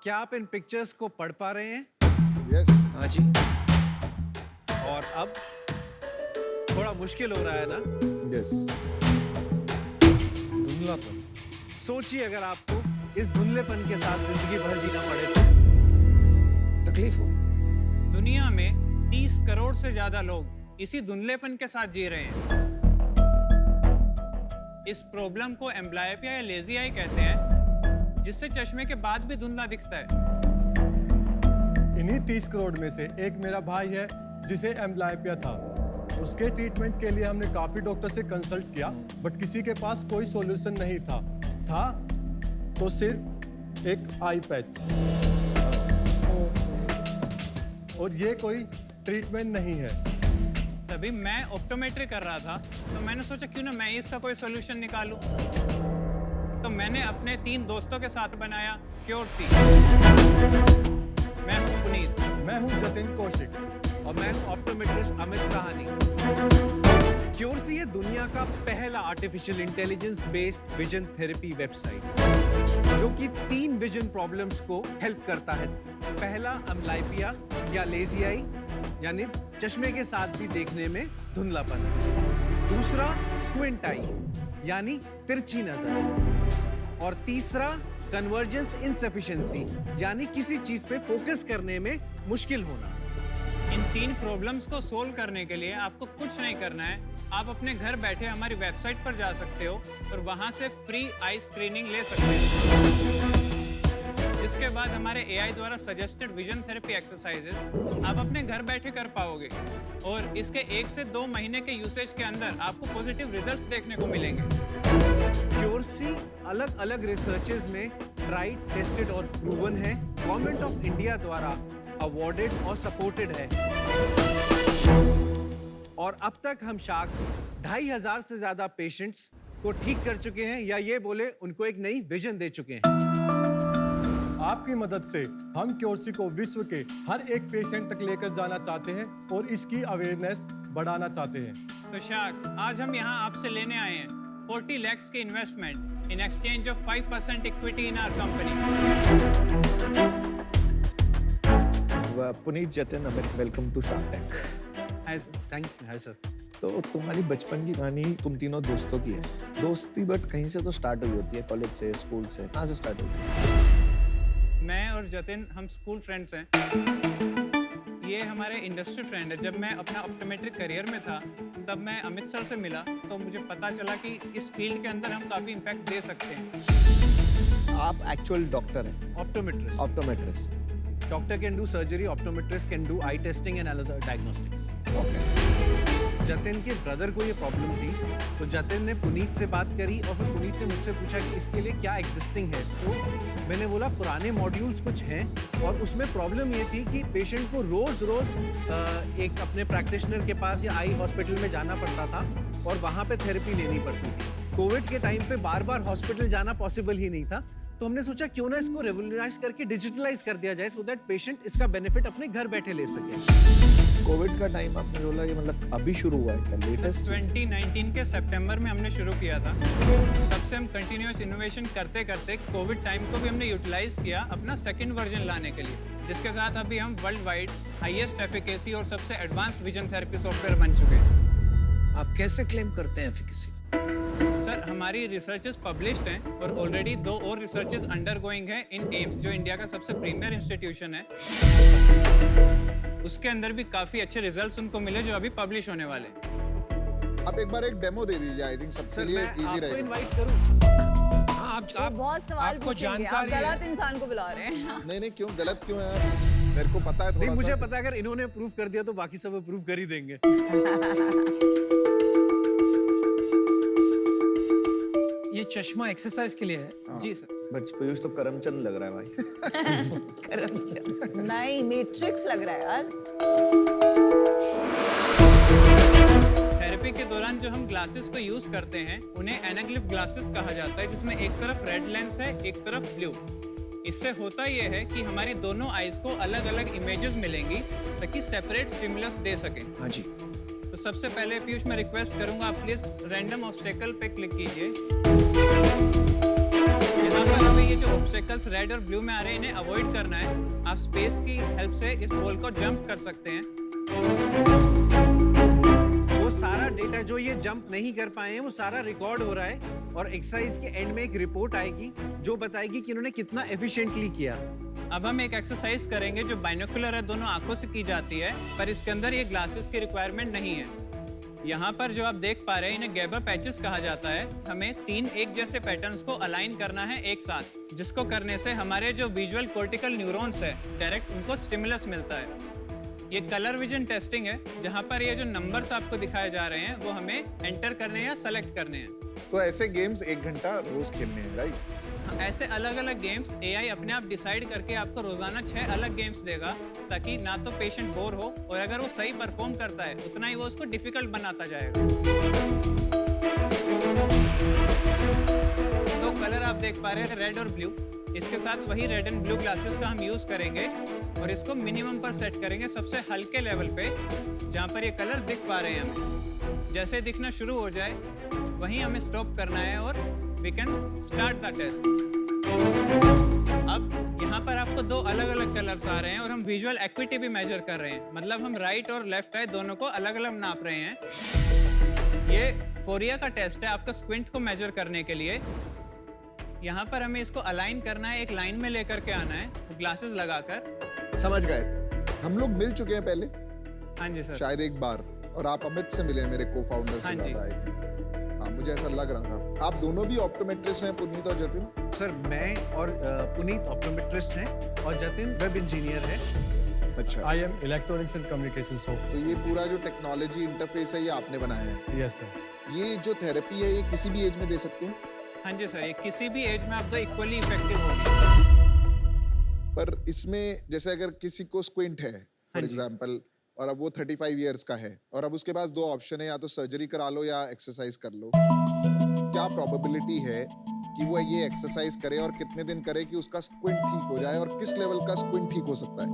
क्या आप इन पिक्चर्स को पढ़ पा रहे हैं? यस। हाँ जी। और अब थोड़ा मुश्किल हो रहा है ना? यस। धुंधलापन। सोचिए अगर आपको इस धुंधलेपन के साथ जिंदगी भर जीना पड़े तो। तकलीफ हो। दुनिया में 30 करोड़ से ज्यादा लोग इसी धुंधलेपन के साथ जी रहे हैं। इस प्रॉब्लम को एम्ब्लायोपिया या लेजी आई कहते हैं, जिससे चश्मे के बाद भी धुंधला दिखता है। इन्हीं 30 करोड़ में से एक मेरा भाई है जिसे एम्ब्लायोपिया था। उसके ट्रीटमेंट के लिए हमने काफी डॉक्टर से कंसल्ट किया, बट किसी के पास कोई सॉल्यूशन नहीं था तो सिर्फ एक आई पैच, और ये कोई ट्रीटमेंट नहीं है। तभी मैं ऑप्टोमेट्री कर रहा था, तो मैंने सोचा क्यों ना मैं ही इसका कोई सोल्यूशन निकालूं। तो मैंने अपने 3 दोस्तों के साथ बनाया क्योरसी। मैं हूं पुनीत। मैं हूं जतिन कौशिक। और मैं हूं ऑप्टोमेट्रिस्ट अमित साहनी। क्योरसी है दुनिया का पहला artificial intelligence based vision therapy website, जो कि 3 विजन प्रॉब्लम्स को हेल्प करता है। पहला एम्ब्लायोपिया या लेजी आई, यानी चश्मे के साथ भी देखने में धुंधलापन। दूसरा स्क्विंट आई, यानी तिरछी नजर। और तीसरा कन्वर्जेंस इनसफिशिएंसी, यानी किसी चीज पे फोकस करने में मुश्किल होना। इन 3 प्रॉब्लम्स को सोल्व करने के लिए आपको कुछ नहीं करना है। आप अपने घर बैठे हमारी वेबसाइट पर जा सकते हो और वहां से फ्री आई स्क्रीनिंग ले सकते हो, जिसके बाद हमारे एआई द्वारा सजेस्टेड विजन थेरेपी एक्सरसाइजेज आप अपने घर बैठे कर पाओगे। और इसके 1 से 2 महीने के यूसेज के अंदर आपको पॉजिटिव रिजल्ट्स देखने को मिलेंगे। क्योरसी अलग अलग रिसर्चेस में ट्राइड, टेस्टेड और प्रूवन है। गवर्नमेंट ऑफ इंडिया द्वारा अवॉर्डेड और सपोर्टेड है। और अब तक हम शार्क्स 2500 से ज्यादा पेशेंट्स को ठीक कर चुके हैं, या ये बोले उनको एक नई विजन दे चुके हैं। आपकी मदद से हम क्योरसी को विश्व के हर एक पेशेंट तक लेकर जाना चाहते हैं और इसकी अवेयरनेस बढ़ाना चाहते हैं। तो शार्क्स, आज हम यहाँ आपसे लेने आए हैं 40 lakhs की investment in exchange of 5% equity in our company. Puneet, Jatin, Amit, welcome to Shark Tank. Thank you. Hi sir. तो तुम्हारी बचपन की कहानी तुम तीनों दोस्तों की है। दोस्ती बट कहीं से तो स्टार्ट हुई होती है, कॉलेज से, स्कूल से। कहाँ से स्टार्ट होती है? मैं और जतिन हम स्कूल फ्रेंड्स हैं। ये हमारे इंडस्ट्री फ्रेंड है। जब मैं अपना ऑप्टोमेट्रिक करियर में था, तब मैं अमित सर से मिला, तो मुझे पता चला कि इस फील्ड के अंदर हम काफ़ी इम्पैक्ट दे सकते हैं। आप एक्चुअल डॉक्टर हैं? Optometrist. Optometrist. Doctor can do surgery, optometrist can do eye testing and other diagnostics. Okay. Jatin के ब्रदर को ये प्रॉब्लम थी, तो जतिन ने पुनीत से बात करी और फिर पुनीत ने मुझसे पूछा कि इसके लिए क्या एग्जिस्टिंग है। तो मैंने बोला पुराने मॉड्यूल्स कुछ हैं, और उसमें प्रॉब्लम ये थी कि पेशेंट को रोज एक अपने प्रैक्टिशनर के पास या आई हॉस्पिटल में जाना पड़ता था और वहाँ पे थेरेपी लेनी पड़ती थी। कोविड के टाइम पे बार बार हॉस्पिटल जाना पॉसिबल ही नहीं था, तो हमने सोचा क्यों ना इसको रेवोल्यूशनाइज करके डिजिटलाइज कर दिया जाए, सो दैट पेशेंट इसका बेनिफिट अपने घर बैठे ले सके। कोविड का टाइम आपने बोला, ये मतलब अभी शुरू हुआ है क्या? लेटेस्ट 2019 के सितंबर में हमने शुरू किया था। तब से हम कंटिन्यूअस इनोवेशन करते करते कोविड टाइम को भी हमने यूटिलाइज किया अपना सेकंड वर्जन लाने के लिए, जिसके साथ अभी हम वर्ल्ड वाइड हाईएस्ट एफिकेसी और सबसे एडवांस्ड विजन थेरेपी सॉफ्टवेयर बन चुके हैं। आप कैसे क्लेम करते हैं एफिकेसी? सर, हमारी रिसर्चेस पब्लिश्ड हैं और ऑलरेडी 2 और रिसर्चेस अंडर गोइंग है इन एम्स, जो इंडिया का सबसे प्रीमियर इंस्टीट्यूशन है। उसके अंदर भी काफ़ी अच्छे रिजल्ट्स उनको मिले, जो अभी पब्लिश होने वाले हैं। आप एक बार एक डेमो दे दीजिए, आई थिंक सबके सर लिए मैं इजी आपको रहेगा। इनवाइट करूं? वो बहुत सवाल आपको पूछेंगे, आप जानकारी है। गलत इंसान को बुला रहे हैं। नहीं क्यों गलत क्यों है यार? मेरे को पता है नहीं, थोड़ा मुझे सा। पता है अगर इन्होंने प्रूव कर दिया तो बाकी सब प्रूव कर ही देंगे। ये चश्मा एक्सरसाइज के लिए है। जी सर। बट पीयूष तो करमचंद लग रहा है भाई। करमचंद नहीं, मैट्रिक्स लग रहा है यार। थेरेपी के दौरान जो हम ग्लासेस को यूज करते हैं, उन्हें एनाग्लिफ ग्लासेस कहा जाता है, जिसमें एक तरफ रेड लेंस है, एक तरफ ब्लू। इससे होता यह है कि हमारी दोनों आईज को अलग अलग इमेजेस मिलेंगी, ताकि सेपरेट स्टिमुलस दे सकें। हाँ जी। तो सबसे पहले पीयूष, मैं रिक्वेस्ट करूंगा आप प्लीज रैंडम ऑब्स्टेकल पे क्लिक कीजिए। यहाँ पर हमें ये जो ऑब्स्टेकल्स रेड और ब्लू में आ रहे हैं इन्हें अवॉइड करना है। आप स्पेस की हेल्प से इस बॉल को जंप कर सकते हैं। वो सारा डेटा जो ये जंप नहीं कर पाए हैं वो सारा रिकॉर्ड हो रहा है और एक्सरसाइज के एंड में एक रिपोर्ट आएगी जो बताएगी कि इन्होंने कितना एफिशिएंटली किया। अब हम एक एक्सरसाइज करेंगे जो बाइनोकुलर है, दोनों आंखों से की जाती है, पर इसके अंदर ये ग्लासेस की रिक्वायरमेंट नहीं है। यहाँ पर जो आप देख पा रहे हैं इन्हें गैबर पैचेस कहा जाता है। हमें 3 एक जैसे पैटर्न्स को अलाइन करना है एक साथ, जिसको करने से हमारे जो विजुअल कॉर्टिकल न्यूरॉन्स है डायरेक्ट उनको स्टिमुलस मिलता है। ये कलर विजन टेस्टिंग है, जहाँ पर ये जो नंबर्स आपको दिखाए जा रहे हैं वो हमें एंटर करने हैं या सेलेक्ट करने हैं। तो ऐसे गेम्स 1 घंटा रोज खेलने हैं, राइट? ऐसे अलग अलग गेम्स एआई अपने आप डिसाइड करके आपको रोजाना 6 अलग गेम्स देगा, ताकि ना तो पेशेंट बोर हो और अगर वो सही परफॉर्म करता है उतना ही वो उसको डिफिकल्ट बनाता जाएगा। तो कलर आप देख पा रहे हैं रेड और ब्लू। इसके साथ वही रेड एंड ब्लू ग्लासेस का हम यूज करेंगे और इसको मिनिमम पर सेट करेंगे, सबसे हल्के लेवल पे, जहाँ पर ये कलर दिख पा रहे हैं हमें। जैसे दिखना शुरू हो जाए वहीं हमें स्टॉप करना है और we can start the test. अब यहाँ पर आपको 2 अलग अलग कलर्स आ रहे हैं और हम विजुअल एक्विटी भी मेजर कर रहे हैं, मतलब हम राइट और लेफ्ट आई दोनों को अलग अलग नाप रहे हैं। ये फोरिया का टेस्ट है आपका स्क्विंट को मेजर करने के लिए। यहाँ पर हमें इसको अलाइन करना है, एक लाइन में लेकर के आना है ग्लासेस लगाकर। समझ गए। हम लोग मिल चुके हैं पहले, हाँ जी सर। शायद एक बार, और आप अमित से मिले, मेरे को-फाउंडर से हाँ जी। ज्यादा आए थे। हाँ, मुझे ऐसा लग रहा था। आप दोनों भी ऑप्टोमेट्रिस्ट हैं, पुनीत और जतिन? सर मैं और पुनीत ऑप्टोमेट्रिस्ट हैं और जतिन वेब इंजीनियर है। अच्छा, I am electronics and communication soft. तो ये पूरा जो टेक्नोलॉजी इंटरफेस है ये आपने बनाया है। Yes sir. ये जो थेरेपी है ये किसी भी एज में दे सकते हैं, हाँ जी सर, ये किसी भी एज में आप दो इक्वली इफेक्टिव होगी। पर इसमें जैसे अगर किसी को स्क्विंट है फॉर हाँ जी। एग्जांपल, और अब वो 35 इयर्स का है और अब उसके पास 2 ऑप्शन है, या तो सर्जरी करा लो या एक्सरसाइज कर लो, क्या प्रोबेबिलिटी है कि वो ये एक्सरसाइज करे और कितने दिन करे कि उसका स्क्विंट ठीक हो जाए, और किस लेवल का स्क्विंट ठीक हो सकता है?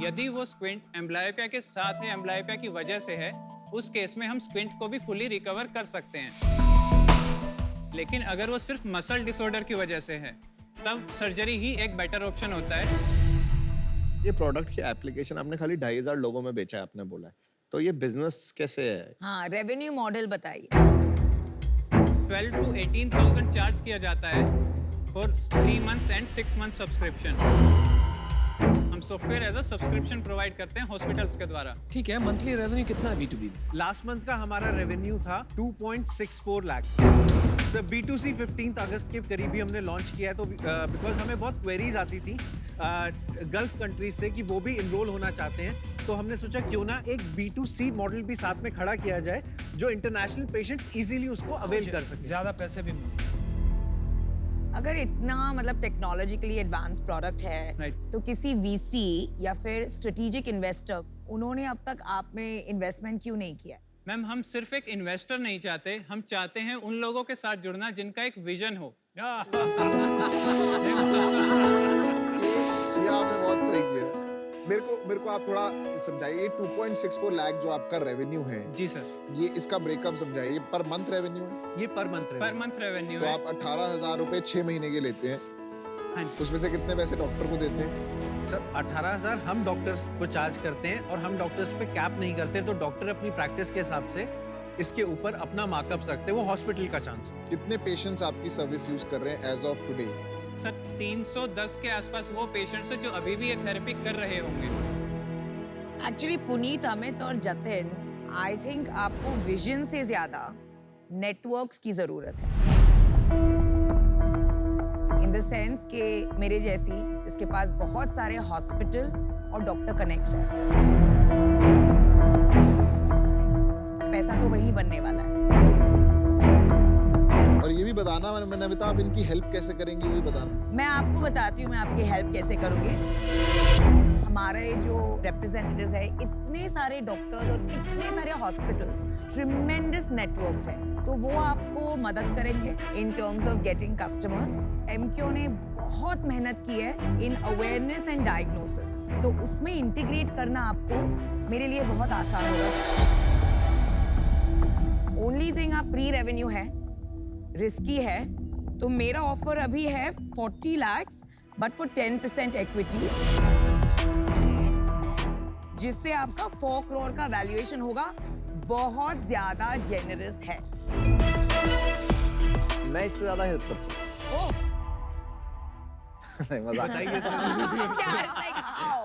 यदि वो स्क्विंट एम्ब्लायोपिया के साथ है, एम्ब्लायोपिया की वजह से है, उस केस में हम स्क्विंट को भी फुली रिकवर कर सकते हैं। लेकिन अगर वो सिर्फ मसल डिसऑर्डर की वजह से है, तब सर्जरी ही एक बेटर ऑप्शन होता है। ये प्रोडक्ट की एप्लीकेशन आपने खाली 2,500 लोगों में बेचा है, आपने बोला है, तो ये बिजनेस कैसे है? हाँ, रेवेन्यू मॉडल बताइए। 12 to 18,000 चार्ज किया जाता है for 3 months and 6 months subscription. हम software as a subscription provide करते हैं हॉस्पिटल्स के द्वारा। ठीक है, मंथली रेवेन्यू कितना है B2B? लास्ट मंथ का हमारा रेवेन्यू था 2.64 लाख। सर B2C 15 अगस्त के करीब ही हमने लॉन्च किया है, तो बिकॉज हमें बहुत क्वेरीज आती थी गल्फ कंट्रीज से कि वो भी इनरोल होना चाहते हैं, तो हमने सोचा क्यों ना एक B2C मॉडल भी साथ में खड़ा किया जाए जो इंटरनेशनल पेशेंट्स इजीली उसको अवेल कर सकें। ज्यादा पैसे भी मिले। अगर इतना मतलब टेक्नोलॉजिकली एडवांस प्रोडक्ट है, Right. तो किसी वीसी या फिर स्ट्रेटेजिक इन्वेस्टर उन्होंने अब तक आप में इन्वेस्टमेंट क्यों नहीं किया? मैम, हम सिर्फ एक इन्वेस्टर नहीं चाहते, हम चाहते हैं उन लोगों के साथ जुड़ना जिनका एक विजन हो। ये आपने बहुत सही किया। मेरे को आप थोड़ा समझाइए, ये 2.64 लाख जो आपका रेवेन्यू है, जी सर, ये इसका ब्रेकअप समझाइए। ये पर मंथ रेवेन्यू है, ये per month per month revenue तो है। आप 18,000 रुपए 6 महीने के लेते हैं, हाँ जी। उसमें से कितने पैसे डॉक्टर को देते हैं? सर 18,000 हम डॉक्टर्स को चार्ज करते हैं और हम डॉक्टर्स पे कैप नहीं करते, तो डॉक्टर अपनी प्रैक्टिस के हिसाब से इसके ऊपर अपना मार्कअप रखते हैं, वो हॉस्पिटल का चांस। कितने पेशेंट्स आपकी सर्विस यूज कर रहे हैं एज ऑफ टुडे? सर 310 के आसपास वो पेशेंट्स हैं जो अभी भी ये थेरेपी कर रहे होंगे। एक्चुअली पुनीत, अमित और जतिन, आई थिंक आपको विजन से ज्यादा नेटवर्क्स की जरूरत है। इन द सेंस कि मेरे जैसी जिसके पास बहुत सारे हॉस्पिटल और डॉक्टर कनेक्ट्स हैं, पैसा तो वही बनने वाला है। और ये भी बताना, मैंने बताया आप इनकी हेल्प कैसे करेंगी, वो भी बताना। मैं आपको बताती हूँ मैं आपकी हेल्प कैसे करूँगी। हमारे जो रिप्रेजेंटेटिव्स है, इतने सारे डॉक्टर्स और इतने सारे हॉस्पिटल्स, ट्रिमेंडस नेटवर्क्स हैं, तो वो आपको मदद करेंगे in terms of getting customers. MQ ने बहुत मेहनत की है इन अवेयरनेस एंड डायग्नोसिस, तो उसमें इंटीग्रेट करना आपको मेरे लिए बहुत आसान होगा। ओनली थिंग, आप प्री रेवेन्यू है, रिस्की है, तो मेरा ऑफर अभी है 40 lakhs बट फॉर 10% इक्विटी, जिससे आपका 4 crore का वैल्यूएशन होगा। बहुत ज्यादा जेनरस है। मैं इससे ज्यादा हेल्प कर सकता ओह, हूँ। नहीं, मजाक। क्या like how?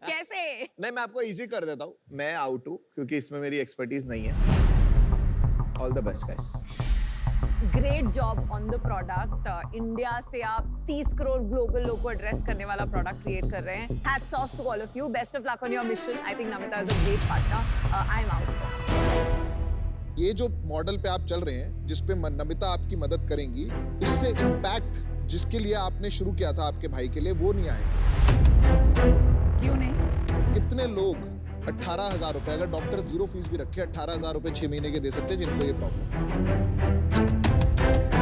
कैसे? नहीं, मैं आपको इजी कर देता हूँ। मैं आउट हूँ क्योंकि इसमें मेरी एक्सपर्टीज नहीं है। All the best guys. Great job on the product. India से आप 30 करोड़ ग्लोबल लोग को एड्रेस करने वाला प्रोडक्ट क्रिएट कर रहे हैं। Hats off to all of you. Best of luck on your mission. I think Namita is a great partner. I am out. ये जो मॉडल पे आप चल रहे हैं, जिस पे नमिता आपकी मदद करेंगी, उससे इम्पैक्ट जिसके लिए आपने शुरू किया था आपके भाई के लिए, वो नहीं आएगा। क्यों नहीं? कितने लोग 18,000 रुपए, अगर डॉक्टर जीरो फीस भी रखे, 18,000 रुपए 6 महीने के दे सकते हैं जिनको ये प्रॉब्लम।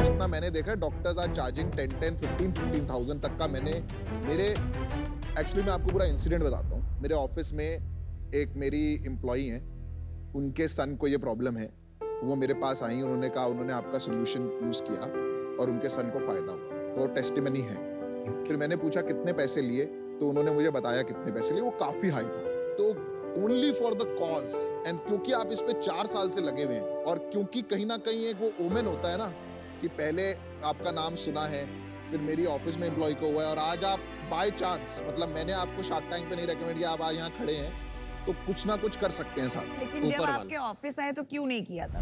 जितना मैंने देखा, डॉक्टर्स आर चार्जिंग 15,000 तक का। एक्चुअली मैं आपको पूरा इंसिडेंट बताता हूँ। मेरे ऑफिस में एक मेरी एम्प्लॉई है, उनके सन को ये प्रॉब्लम है। वो मेरे पास आई, उन्होंने कहा उन्होंने आपका सोल्यूशन यूज किया और उनके सन को फायदा हुआ। तो टेस्टिमनी है। फिर मैंने पूछा कितने पैसे लिए, तो उन्होंने मुझे बताया कितने पैसे लिए। वो काफी हाई था। तो only for the cause, and क्योंकि आप इस पे 4 साल से लगे हुए हैं, और क्योंकि कहीं ना कहीं एक वो ओमेन होता है ना कि पहले आपका नाम सुना है, फिर मेरी ऑफिस में एम्प्लॉय को हुआ है, और आज आप बाय चांस, मतलब मैंने आपको शार्क टैंक पे नहीं रेकमेंड किया, आप आज यहाँ खड़े हैं, तो कुछ ना कुछ कर सकते हैं साथ। लेकिन जब आपके ऑफिस आए तो क्यों नहीं किया था?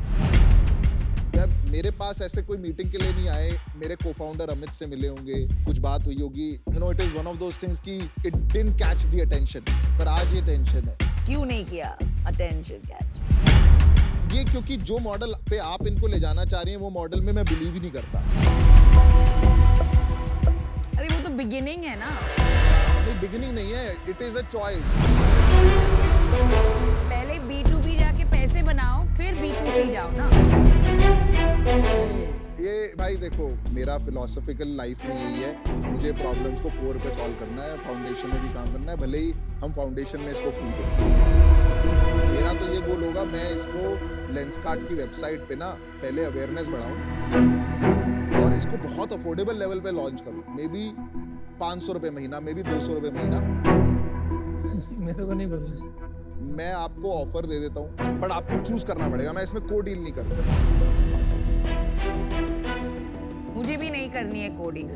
यार मेरे पास ऐसे कोई मीटिंग के लिए नहीं आए। मेरे को-फाउंडर अमित से मिले होंगे, कुछ बात हुई होगी। You know, it is one of those things कि it didn't catch the attention, पर आज ये टेंशन है। क्यों नहीं किया अटेंशन कैच? ये क्योंकि जो मॉडल पे आप इनको ले जाना चाह रही हैं, वो मॉडल में मैं बिलीव ही नहीं करता। अरे वो तो बिगिनिंग है ना। नहीं, बिगिनिंग नहीं है, इट इज अ चॉइस। पहले B2B जाके पैसे बनाओ, फिर B2C जाओ ना। ये भाई देखो, मेरा फिलोसॉफिकल लाइफ में यही है, मुझे प्रॉब्लम्स को कोर पे सॉल्व करना है, फाउंडेशन में भी काम करना है, भले ही हम फाउंडेशन में इसको फुल करें। मेरा तो ये गोल होगा, मैं इसको लेंसकार्ट की वेबसाइट पे ना पहले अवेयरनेस बढ़ाऊं और इसको बहुत अफोर्डेबल लेवल पे लॉन्च करूं। मे बी 500 रुपए महीना, मे बी 200 रुपए महीना। मेरे को नहीं पता। मैं आपको ऑफर दे देता हूँ, बट आपको चूज करना पड़ेगा। मैं इसमें को डील नहीं करूँगा। मुझे भी नहीं करनी है कोडिंग।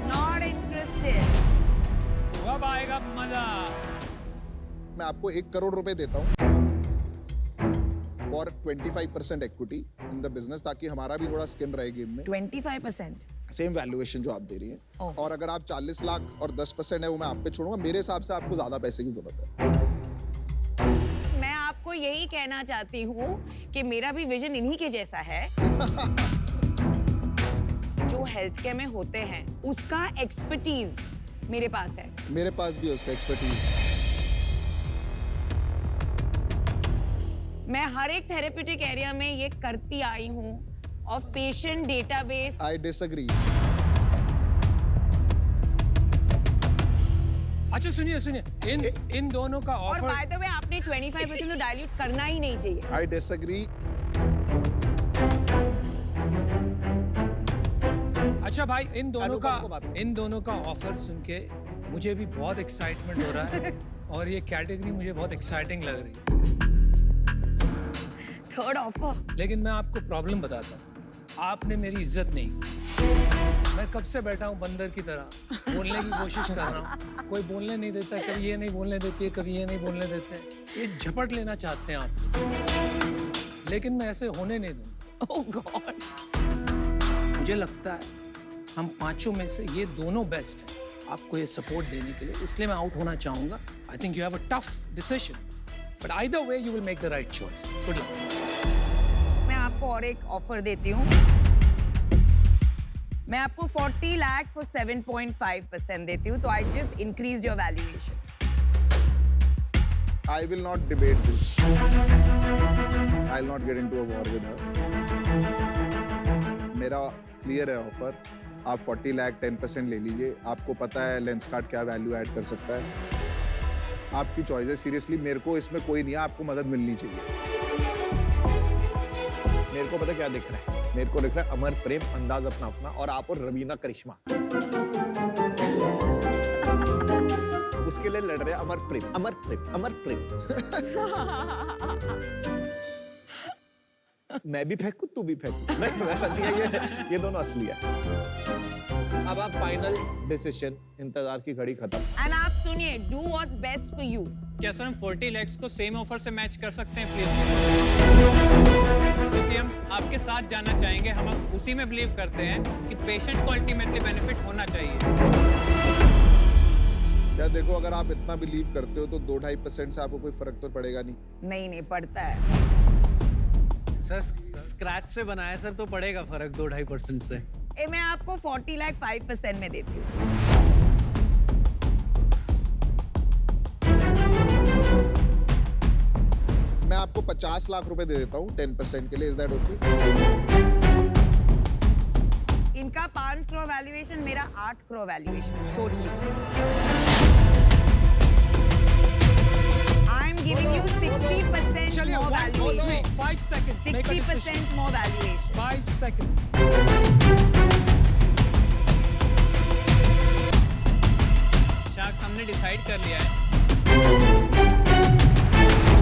Not interested. अब आएगा मजा। मैं आपको 1 करोड़ रुपए देता हूँ और 25% इक्विटी इन द बिजनेस, ताकि हमारा भी थोड़ा स्किन रहे गेम में। 25%? सेम वैल्यूएशन जो आप दे रही हैं। ओह। और अगर आप 40 लाख और 10% है, वो मैं आप पे छोड़ूंगा। मेरे हिसाब से आपको ज्यादा पैसे की जरूरत है। मैं आपको यही कहना चाहती हूँ कि मेरा भी विजन इन्हीं के जैसा है। जो हेल्थ केयर में होते हैं, उसका एक्सपर्टीज मेरे पास है। मेरे पास भी है उसका एक्सपर्टीज। मैं हर एक थेरेप्यूटिक एरिया में ये करती आई हूँ, of patient database. I disagree. अच्छा सुनिए, इन दोनों का और ऑफर। बाय द वे, आपने 25% तो डाइल्यूट करना ही नहीं चाहिए। I disagree. अच्छा भाई, अनुपम को बात करो। इन दोनों का ऑफर सुन के मुझे भी बहुत एक्साइटमेंट हो रहा है और ये कैटेगरी मुझे बहुत एक्साइटिंग लग रही है। Third offer. लेकिन मैं आपको प्रॉब्लम बताता हूँ, आपने मेरी इज्जत नहीं की। मैं कब से बैठा हूँ बंदर की तरह, बोलने की कोशिश कर रहा हूँ, कोई बोलने नहीं देता। कभी ये नहीं बोलने देती है, कभी ये नहीं बोलने देते। ये झपट लेना चाहते हैं आप, लेकिन मैं ऐसे होने नहीं दूंगा। ओह गॉड। मुझे लगता है हम पांचों में से ये दोनों बेस्ट हैं आपको ये सपोर्ट देने के लिए, इसलिए मैं आउट होना चाहूंगा। I think you have a tough decision, but either way you will make the right choice. Good luck. मैं आपको और एक ऑफर देती हूँ। मैं आपको 40 lakhs for 7.5% देती हूँ, तो I just increase your valuation. I will not debate this. I'll not get into a war with her. मेरा क्लियर है ऑफर। आप 40 लाख 10% ले लीजिए। आपको पता है लेंसकार्ट क्या वैल्यू ऐड कर सकता है। आपकी चॉइस है। सीरियसली मेरे को इसमें कोई नहीं है, आपको मदद मिलनी चाहिए। मेरे को पता क्या दिख रहा है, मेरे को दिख रहा है अमर प्रेम, अंदाज अपना अपना, और आप और रवीना करिश्मा उसके लिए लड़ रहे हैं। अमर प्रेम, अमर प्रेम, अमर प्रेम। मैं भी फेंकू, तू भी फेंकू। नहीं वैसा नहीं है, ये दोनों असली है। अब आप फाइनल डिसीजन, इंतजार की घड़ी खत्म। एंड आप सुनिए, do what's best for you. क्या सर हम 40 lakhs को सेम ऑफर से मैच कर सकते हैं प्लीज? क्योंकि हम आपके साथ जाना चाहेंगे, हम उसी में बिलीव करते हैं कि पेशेंट को अल्टीमेटली बेनिफिट होना चाहिए। क्या देखो, अगर आप इतना बिलीव करते हो तो 2-2.5% से आपको कोई फर्क तो पड़ेगा नहीं। नहीं नहीं पड़ता है सर स्क्रैच से बनाया सर, तो पड़ेगा फर्क 2-2.5% से। मैं आपको 40 लाख 5% में देती हूँ। मैं आपको 50 लाख रुपए दे देता हूँ 10% के लिए। Is that okay? इनका 5 करोड़ वैल्यूएशन, मेरा 8 करोड़ वैल्यूएशन, सोच लीजिए। आई एम गिविंग यू 60% चलिए, more 1, 2, 3, valuation. 5 seconds. Make a decision. 60% more valuation. 5 seconds. Sharks हमने डिसाइड कर लिया है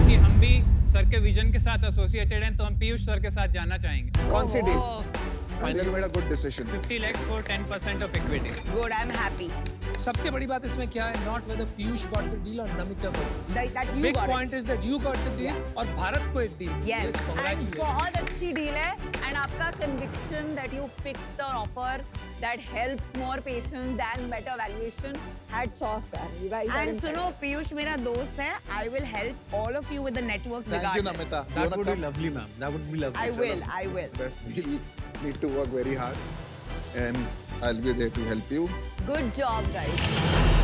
कि हम भी सर के विजन के साथ एसोसिएटेड हैं, तो हम पीयूष सर के साथ जाना चाहेंगे। कौन सी डील? फाइनल मेरा good decision. 50 lakhs for 10% of equity. Good, I'm happy. सबसे बड़ी बात इसमें क्या है? Not whether Piyush got the deal or Namita got it. That you Big got point is that you got the deal और भारत को एक deal. Yes. And congratulations. बहुत अच्छी डील है एंड आपका conviction that you picked the offer that helps more patients than better valuation. Hats off, man. You guys are And incredible. सुनो, पीयूष मेरा दोस्त है. I will help all of you with the networks thank you regardless. Namita. That would be lovely, ma'am. That would be lovely. I will, I will. Best deal. Need to work very hard and I'll be there to help you. Good job, guys.